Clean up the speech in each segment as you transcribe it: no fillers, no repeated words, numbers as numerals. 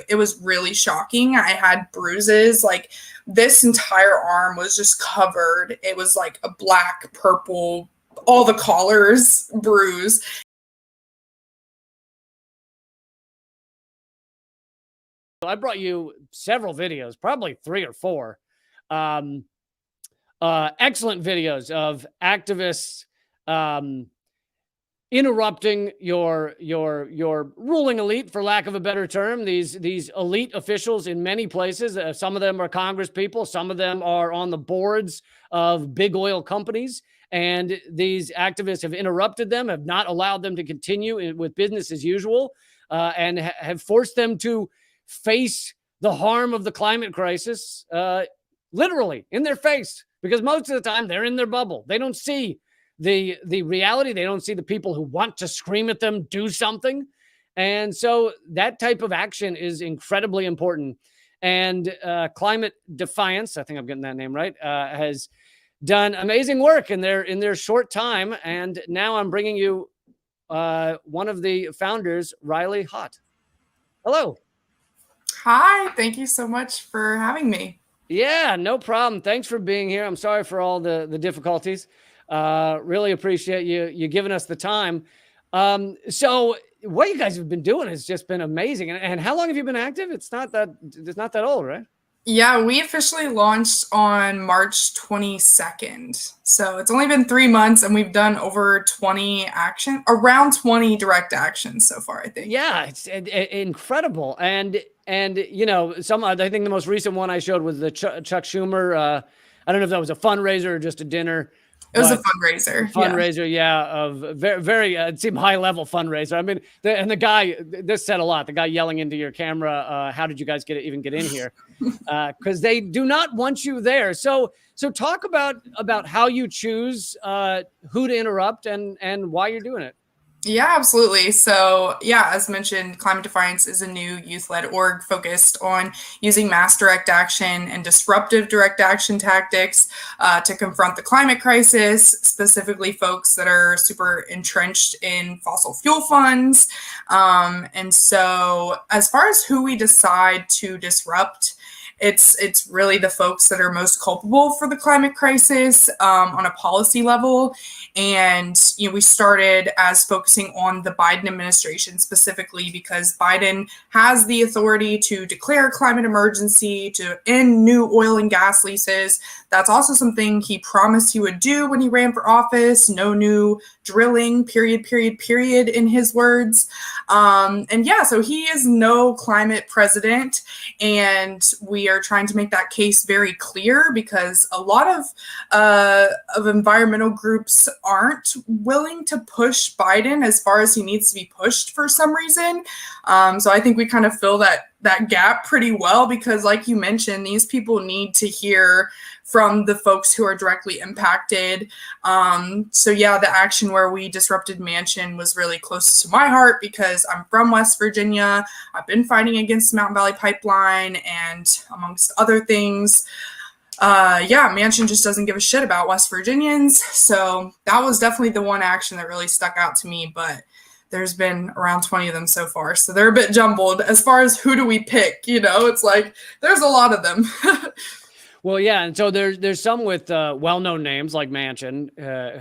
it was really shocking. I had bruises, like this entire arm was just covered. It was like a black, purple, all the collars bruise. I brought you several videos, probably 3 or 4. Excellent videos of activists interrupting your ruling elite, for lack of a better term. These elite officials in many places. Some of them are Congress people. Some of them are on the boards of big oil companies. And these activists have interrupted them, have not allowed them to continue with business as usual, and have forced them to face the harm of the climate crisis, literally in their face, because most of the time they're in their bubble. They don't see the reality. They don't see the people who want to scream at them, do something. And so that type of action is incredibly important. And Climate Defiance, I think I'm getting that name right, has done amazing work in their short time. And now I'm bringing you one of the founders, Rylee Haught. Hello. Hi, thank you so much for having me. Yeah, no problem. Thanks for being here. I'm sorry for all the difficulties. Really appreciate you giving us the time. So what you guys have been doing has just been amazing. And how long have you been active? It's not that old, right? Yeah, we officially launched on March 22nd. So it's only been 3 months and we've done over around 20 direct actions so far, I think. Yeah, it's incredible. And you know, I think the most recent one I showed was the Chuck Schumer. I don't know if that was a fundraiser or just a dinner. It was a fundraiser. Yeah, of very it seemed high level fundraiser. I mean, the guy, this said a lot. The guy yelling into your camera, "How did you guys even get in here?" Because they do not want you there. So talk about how you choose who to interrupt and why you're doing it. Yeah, absolutely. So yeah, as mentioned, Climate Defiance is a new youth-led org focused on using mass direct action and disruptive direct action tactics to confront the climate crisis, specifically folks that are super entrenched in fossil fuel funds. And so as far as who we decide to disrupt, it's really the folks that are most culpable for the climate crisis on a policy level. And, you know, we started as focusing on the Biden administration specifically because Biden has the authority to declare climate emergency, to end new oil and gas leases. That's also something he promised he would do when he ran for office. No new drilling, period, in his words. And yeah, so he is no climate president. And we are trying to make that case very clear because a lot of environmental groups aren't willing to push Biden as far as he needs to be pushed for some reason. So I think we kind of fill that gap pretty well because, like you mentioned, these people need to hear from the folks who are directly impacted. So yeah, the action where we disrupted Manchin was really close to my heart because I'm from West Virginia. I've been fighting against the Mountain Valley Pipeline and amongst other things. Yeah, Manchin just doesn't give a shit about West Virginians. So that was definitely the one action that really stuck out to me, but there's been around 20 of them so far. So they're a bit jumbled as far as who do we pick, you know, it's like, there's a lot of them. Well, yeah. And so there's some with well-known names like Manchin,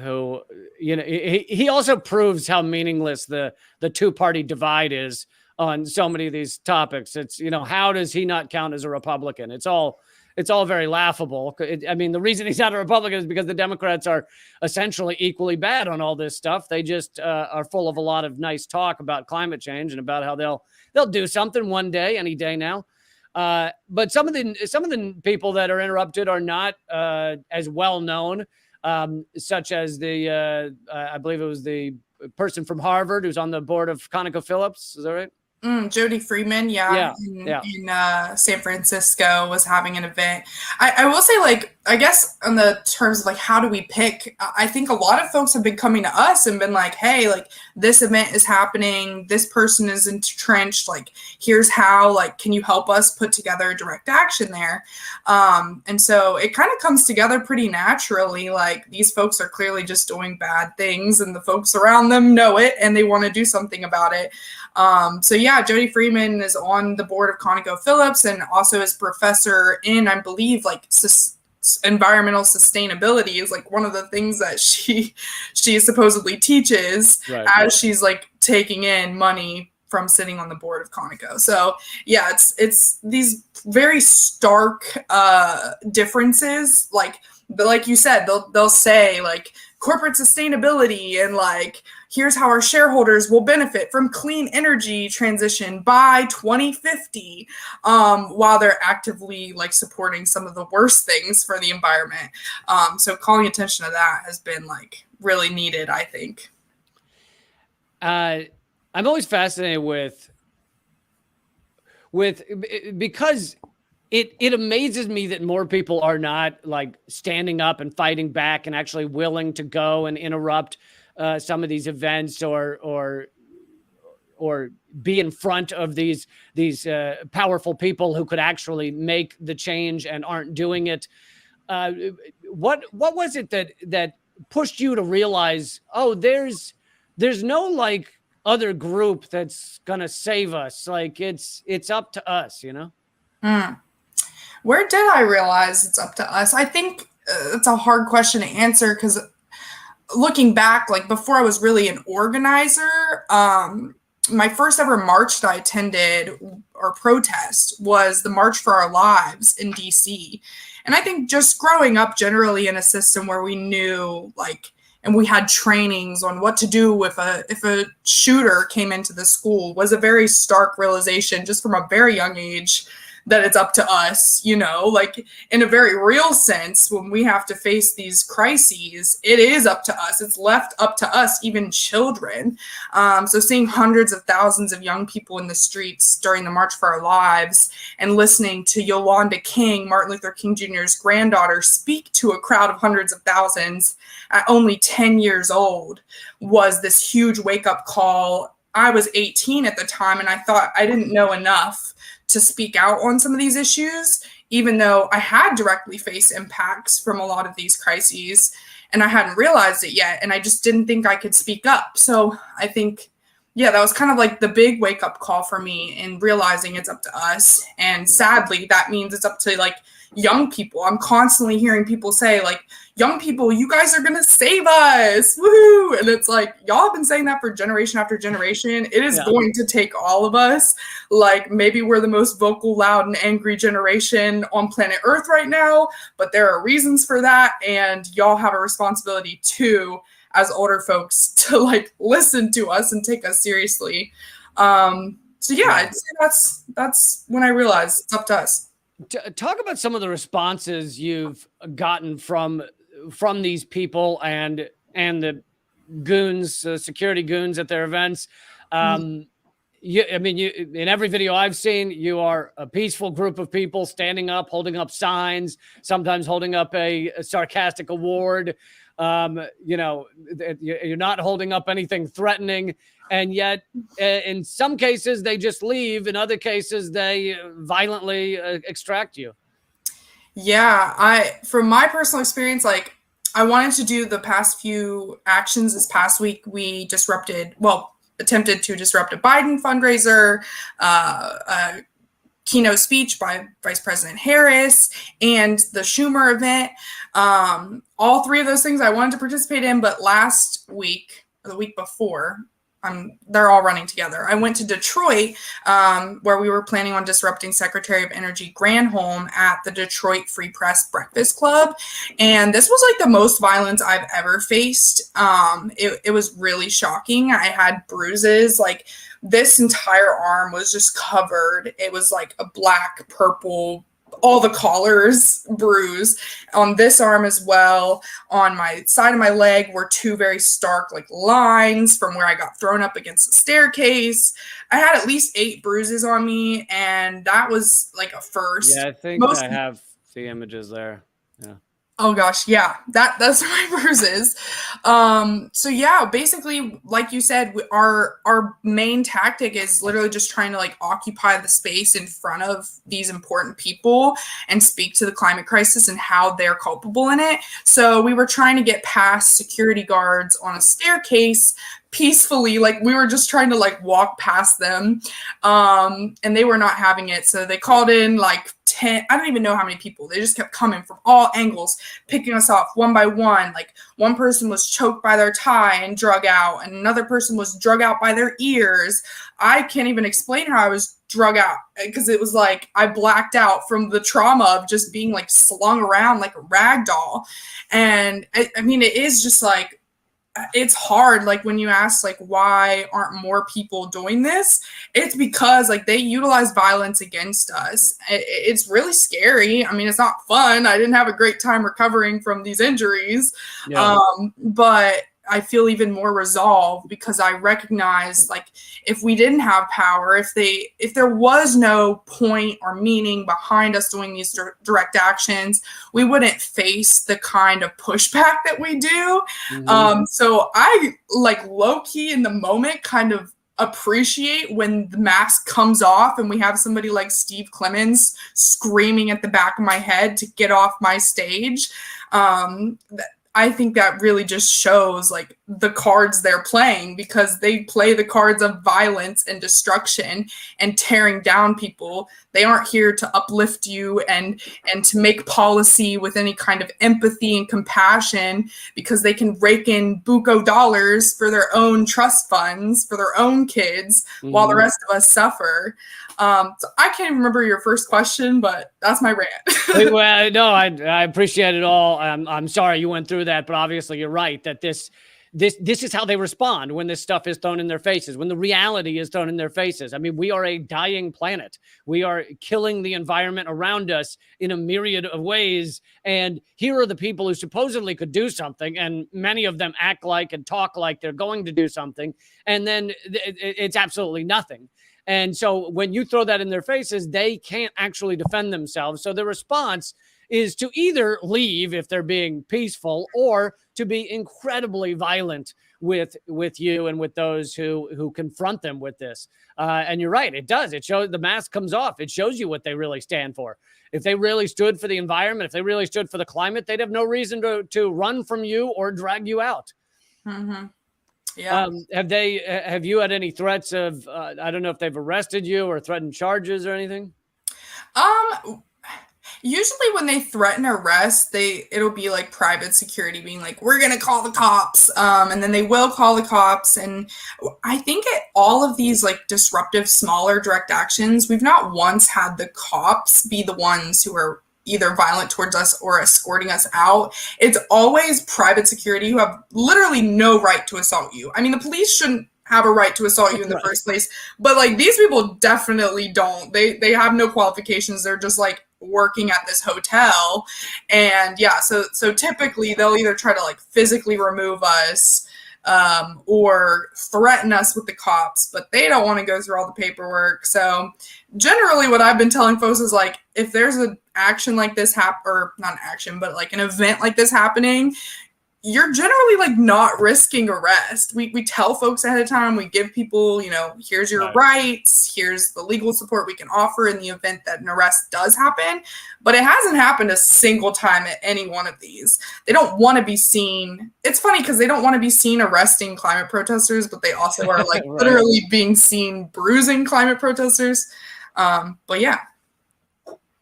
who, you know, he also proves how meaningless the two-party divide is on so many of these topics. It's, you know, how does he not count as a Republican? It's all very laughable. I mean, the reason he's not a Republican is because the Democrats are essentially equally bad on all this stuff. They just are full of a lot of nice talk about climate change and about how they'll do something one day, any day now. But some of the people that are interrupted are not as well known, such as I believe it was the person from Harvard who's on the board of ConocoPhillips. Is that right? Jody Freeman, in San Francisco was having an event. I will say, like, I guess on the terms of like, how do we pick? I think a lot of folks have been coming to us and been like, hey, like this event is happening. This person is entrenched. Like, here's how, like, can you help us put together a direct action there? And so it kind of comes together pretty naturally. Like, these folks are clearly just doing bad things and the folks around them know it and they want to do something about it. So yeah, Jody Freeman is on the board of ConocoPhillips and also is professor in, I believe, like environmental sustainability is like one of the things that she supposedly teaches as she's like taking in money from sitting on the board of Conoco. So yeah, it's these very stark differences. Like you said, they'll say like corporate sustainability and like here's how our shareholders will benefit from clean energy transition by 2050, while they're actively like supporting some of the worst things for the environment. So calling attention to that has been like really needed, I think. I'm always fascinated with because it amazes me that more people are not like standing up and fighting back and actually willing to go and interrupt some of these events or be in front of these powerful people who could actually make the change and aren't doing it. What was it that pushed you to realize, oh, there's no like other group that's gonna save us? Like it's up to us, you know? Where did I realize it's up to us? I think it's a hard question to answer because looking back, like before I was really an organizer, my first ever march that I attended or protest was the March for Our Lives in DC. And I think just growing up generally in a system where we knew like, and we had trainings on what to do if a shooter came into the school was a very stark realization just from a very young age that it's up to us, you know, like in a very real sense, when we have to face these crises, it is up to us. It's left up to us, even children. So seeing hundreds of thousands of young people in the streets during the March for Our Lives and listening to Yolanda King, Martin Luther King Jr.'s granddaughter, speak to a crowd of hundreds of thousands at only 10 years old was this huge wake-up call. I was 18 at the time, and I thought I didn't know enough to speak out on some of these issues, even though I had directly faced impacts from a lot of these crises and I hadn't realized it yet. And I just didn't think I could speak up. So I think, yeah, that was kind of like the big wake up call for me in realizing it's up to us. And sadly, that means it's up to like young people. I'm constantly hearing people say like, young people, you guys are going to save us. Woohoo. And it's like, y'all have been saying that for generation after generation. It is going to take all of us. Like maybe we're the most vocal, loud, and angry generation on planet Earth right now, but there are reasons for that. And y'all have a responsibility too, as older folks, to like listen to us and take us seriously. So yeah, I'd say that's when I realized it's up to us. Talk about some of the responses you've gotten from these people and the goons, security goons at their events. In every video I've seen, you are a peaceful group of people standing up, holding up signs, sometimes holding up a sarcastic award. You're not holding up anything threatening. And yet, in some cases, they just leave. In other cases, they violently extract you. Yeah, from my personal experience, like I wanted to do the past few actions this past week. We attempted to disrupt a Biden fundraiser, a keynote speech by Vice President Harris, and the Schumer event. All three of those things I wanted to participate in, but last week, or the week before, they're all running together. I went to Detroit, where we were planning on disrupting Secretary of Energy Granholm at the Detroit Free Press Breakfast Club. And this was like the most violence I've ever faced. It was really shocking. I had bruises, like this entire arm was just covered. It was like a black, purple, all the collars bruised on this arm as well. On my side of my leg were two very stark like lines from where I got thrown up against the staircase. I had at least 8 bruises on me, and that was like a first. Yeah, I think I have the images there. Yeah. Oh gosh, yeah, that's my bruises. So yeah, basically, like you said, our main tactic is literally just trying to like occupy the space in front of these important people and speak to the climate crisis and how they're culpable in it. So we were trying to get past security guards on a staircase peacefully, like we were just trying to like walk past them, and they were not having it. So they called in like 10, I don't even know how many people. They just kept coming from all angles, picking us off one by one. Like one person was choked by their tie and drug out, and another person was drug out by their ears. I can't even explain how I was drug out, because it was like I blacked out from the trauma of just being like slung around like a rag doll. And I mean, it is just like, it's hard. Like when you ask like why aren't more people doing this, it's because like they utilize violence against us. It's really scary. I mean, it's not fun. I didn't have a great time recovering from these injuries. Yeah. But I feel even more resolved because I recognize, like, if we didn't have power, if there was no point or meaning behind us doing these direct actions, we wouldn't face the kind of pushback that we do. So I like low key in the moment kind of appreciate when the mask comes off and we have somebody like Steve Clemons screaming at the back of my head to get off my stage. I think that really just shows like the cards they're playing, because they play the cards of violence and destruction and tearing down people. They aren't here to uplift you and to make policy with any kind of empathy and compassion, because they can rake in buco dollars for their own trust funds for their own kids while the rest of us suffer. So I can't even remember your first question, but that's my rant. Well, no, I appreciate it all. I'm sorry you went through that, but obviously you're right that this is how they respond when this stuff is thrown in their faces, when the reality is thrown in their faces. I mean, we are a dying planet. We are killing the environment around us in a myriad of ways. And here are the people who supposedly could do something, and many of them act like and talk like they're going to do something, and then it's absolutely nothing. And so when you throw that in their faces, they can't actually defend themselves. So the response is to either leave if they're being peaceful, or to be incredibly violent with you and with those who confront them with this. And you're right, it does. It shows, the mask comes off. It shows you what they really stand for. If they really stood for the environment, if they really stood for the climate, they'd have no reason to run from you or drag you out. Yeah. Have you had any threats of, I don't know if they've arrested you or threatened charges or anything? Usually when they threaten arrest, it'll be like private security being like, we're going to call the cops. And then they will call the cops. And I think at all of these like disruptive, smaller direct actions, we've not once had the cops be the ones who are either violent towards us or escorting us out. It's always private security who have literally no right to assault you. I mean, the police shouldn't have a right to assault you in the first place, but like these people definitely don't. They have no qualifications. They're just like working at this hotel. And yeah, so typically they'll either try to like physically remove us or threaten us with the cops, but they don't want to go through all the paperwork. So generally what I've been telling folks is like, if there's an action like this or not an action, but like an event like this happening, you're generally like not risking arrest. We tell folks ahead of time, we give people, here's your rights, here's the legal support we can offer in the event that an arrest does happen. But it hasn't happened a single time at any one of these. They don't want to be seen. It's funny because they don't want to be seen arresting climate protesters, but they also are like literally being seen bruising climate protesters. But yeah.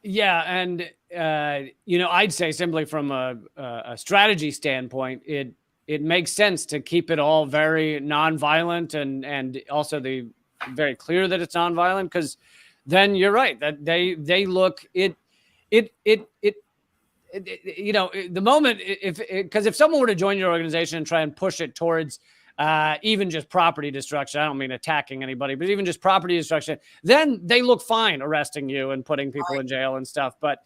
Yeah. And I'd say simply from a strategy standpoint, it makes sense to keep it all very nonviolent and also very clear that it's nonviolent, because then you're right that they look the moment if someone were to join your organization and try and push it towards even just property destruction, I don't mean attacking anybody, but even just property destruction, then they look fine arresting you and putting people in jail and stuff. But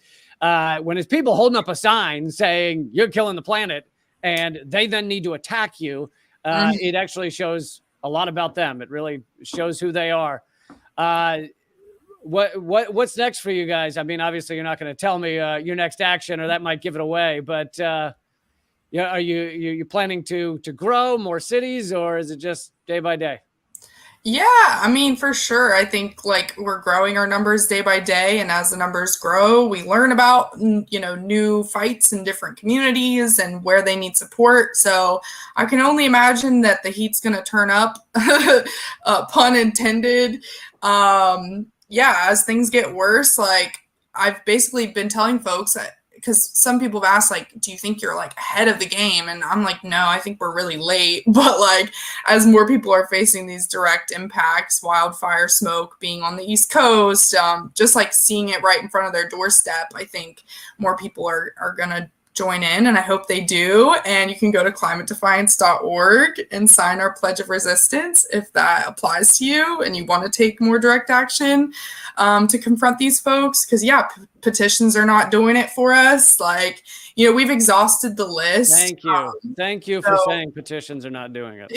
when it's people holding up a sign saying you're killing the planet and they then need to attack you, it actually shows a lot about them. It really shows who they are. What's next for you guys? I mean, obviously you're not going to tell me your next action, or that might give it away, but are you planning to grow more cities, or is it just day by day? Yeah, I mean, for sure. I think like we're growing our numbers day by day, and as the numbers grow, we learn about new fights in different communities and where they need support. So I can only imagine that the heat's going to turn up, pun intended. Yeah, as things get worse, like I've basically been telling folks that because some people have asked like, do you think you're like ahead of the game? And I'm like, no, I think we're really late. But like as more people are facing these direct impacts, wildfire smoke being on the East Coast, just like seeing it right in front of their doorstep, I think more people are going to join in, and I hope they do. And you can go to climatedefiance.org and sign our Pledge of Resistance if that applies to you and you want to take more direct action to confront these folks. Because, yeah, petitions are not doing it for us. Like, we've exhausted the list. Thank you. Thank you for saying petitions are not doing it.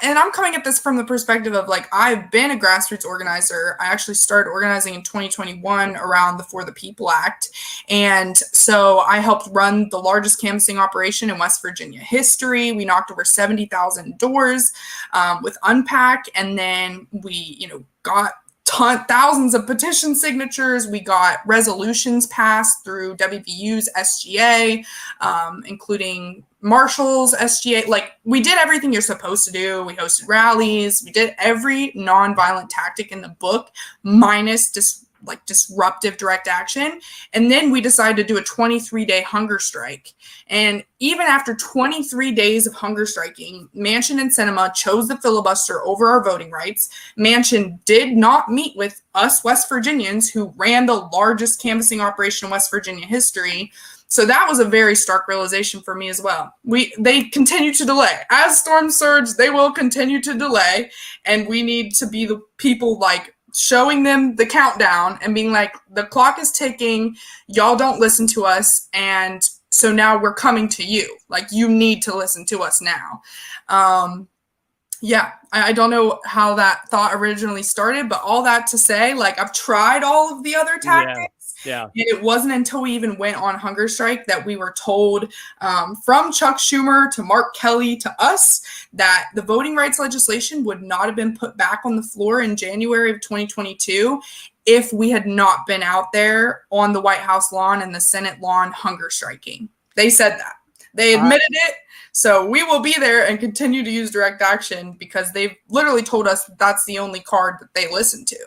And I'm coming at this from the perspective of like, I've been a grassroots organizer. I actually started organizing in 2021 around the For the People Act. And so I helped run the largest canvassing operation in West Virginia history. We knocked over 70,000 doors with Unpack. And then we, got thousands of petition signatures. We got resolutions passed through WVU's SGA, including Marshall's SGA. Like, we did everything you're supposed to do. We hosted rallies. We did every nonviolent tactic in the book, minus disruptive direct action. And then we decided to do a 23-day hunger strike. And even after 23 days of hunger striking, Manchin and Sinema chose the filibuster over our voting rights. Manchin did not meet with us West Virginians, who ran the largest canvassing operation in West Virginia history. So that was a very stark realization for me as well. They continue to delay. As storms surge, they will continue to delay. And we need to be the people like showing them the countdown and being like, the clock is ticking, y'all don't listen to us, and so now we're coming to you. Like, you need to listen to us now. I don't know how that thought originally started, but all that to say, like, I've tried all of the other tactics. Yeah. And it wasn't until we even went on hunger strike that we were told from Chuck Schumer to Mark Kelly to us that the voting rights legislation would not have been put back on the floor in January of 2022 if we had not been out there on the White House lawn and the Senate lawn hunger striking. They said that. They admitted it. So we will be there and continue to use direct action because they've literally told us that's the only card that they listen to.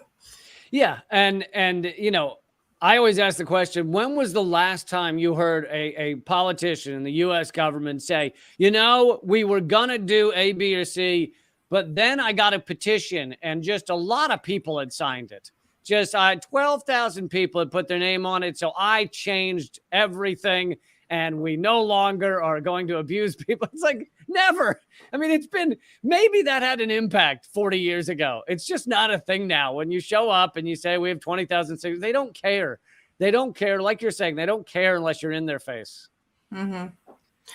Yeah. And I always ask the question, when was the last time you heard a politician in the U.S. government say, we were going to do A, B, or C, but then I got a petition and just a lot of people had signed it. Just 12,000 people had put their name on it. So I changed everything and we no longer are going to abuse people. It's like, never. I mean, maybe that had an impact 40 years ago. It's just not a thing now. When you show up and you say we have 20,000 signatures, they don't care. They don't care. Like you're saying, they don't care unless you're in their face. Mm-hmm.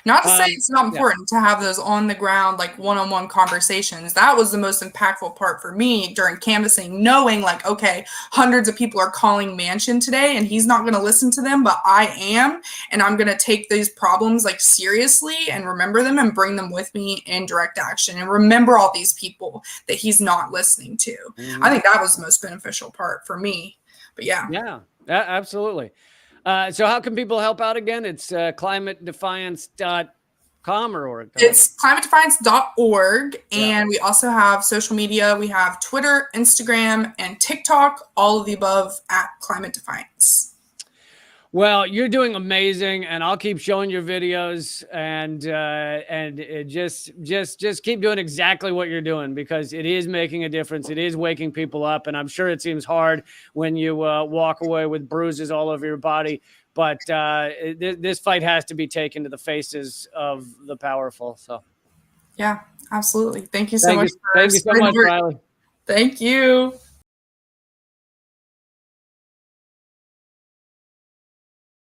Not to say it's not important to have those on the ground, like one-on-one conversations. That was the most impactful part for me during canvassing, knowing like, okay, hundreds of people are calling Manchin today and he's not going to listen to them, but I am, and I'm going to take these problems like seriously and remember them and bring them with me in direct action and remember all these people that he's not listening to. Mm-hmm. I think that was the most beneficial part for me. But yeah, absolutely. So how can people help out again? It's climatedefiance.com or org. It's climatedefiance.org. And we also have social media. We have Twitter, Instagram, and TikTok, all of the above at Climate Defiance. Well, you're doing amazing, and I'll keep showing your videos and just keep doing exactly what you're doing because it is making a difference. It is waking people up, and I'm sure it seems hard when you walk away with bruises all over your body. But this fight has to be taken to the faces of the powerful. So, yeah, absolutely. Thank you so much. Thank you so much, Rylee. Thank you.